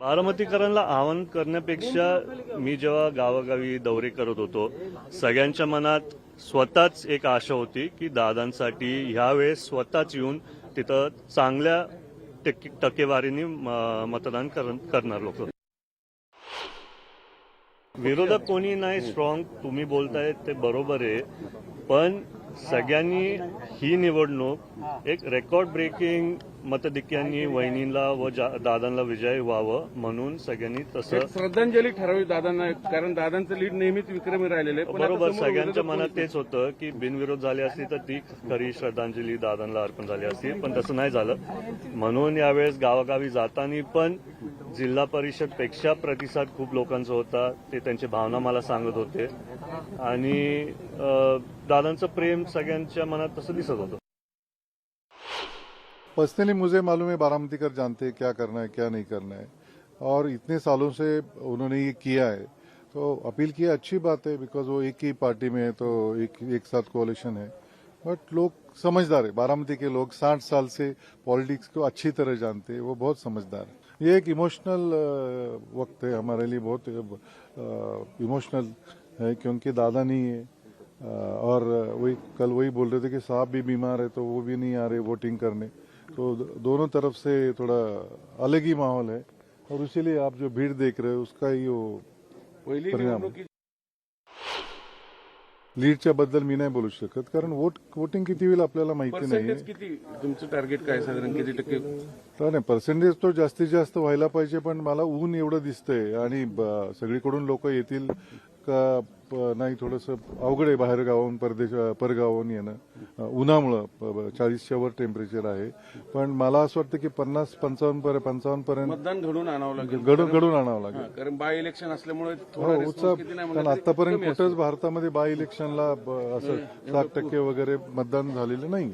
बारामतीकरांना आवाहन करण्यापेक्षा मी जेव्हा गावागावी दौरे करत होतो सगळ्यांच्या मनात स्वतःच एक आशा होती की दादांसाठी ह्यावेळेस स्वतःच येऊन तिथं चांगल्या टक्केवारीने मतदान करणार लोक. विरोधक कोणी नाही स्ट्रॉंग, तुम्ही बोलताय ते बरोबर आहे, पण सगळ्यांनी ही निवडणूक एक रेकॉर्ड ब्रेकिंग मतधिक्यांनी वहिनीला व दादांना विजय व्हावं म्हणून सगळ्यांनी तसं श्रद्धांजली ठरावी दादांना, कारण दादांचं लीड नेहमीच विक्रमी राहिलेलं आहे. बरोबर, सगळ्यांच्या मनात तेच होतं की बिनविरोध झाली असती तर ती खरी श्रद्धांजली दादांना अर्पण झाली असती, पण तसं नाही झालं. म्हणून यावेळेस गावागावी जाताना पण जिल्हा परिषद पेक्षा प्रतिसाद खूप लोकांचा होता. ते त्यांची भावना मला सांगत होते आणि दादांचं प्रेम सगळ्यांच्या मनात तसं दिसत होतं. पर्सनली मुझे मालूम है बारामतीकर जानते हैं क्या करना है क्या नहीं करना है, और इतने सालों से उन्होंने ये किया है तो अपील किया, अच्छी बात है, बिकॉज वो एक ही पार्टी में है तो एक साथ कोalition है. बट लोग समझदार है, बारामती के लोग 60 साल से पॉलिटिक्स को अच्छी तरह जानते हैं, वो बहुत समझदार है. ये एक इमोशनल वक्त है हमारे लिए, बहुत इमोशनल है क्योंकि दादा नहीं है. और कल वही बोल रहे थे कि साहब भी बीमार है तो वो भी नहीं आ रहे वोटिंग करने, तो दोनों तरफ से थोड़ा अलग ही माहौल है और इसीलिए आप जो भीड़ देख रहे हो उसका ही वो परिणाम है. लीडच्या बद्दल मी नाही बोलू शकत कारण वोटिंग किती होईल आपल्याला माहिती नाही. किती तुमचं टार्गेट काय, साधारण किती टक्के? नाही, पर्सेंटेज तो जास्तीत जास्त व्हायला पाहिजे, पण मला ऊन एवढं दिसतंय आणि सगळीकडून लोक येतील का नाही, थोडंसं अवघड आहे बाहेर गावाहून परगावाहून येणं उन्हामुळं. 40च्या वर टेम्परेचर आहे, पण मला असं वाटतं की 50-55 पर्यंत मतदान घडून आणावं लागेल, घडून आणावं लागेल. कारण बाय इलेक्शन असल्यामुळे उत्साह, कारण आतापर्यंत कुठंच भारतामध्ये बाय इलेक्शनला असं 60% वगैरे मतदान झालेलं नाही.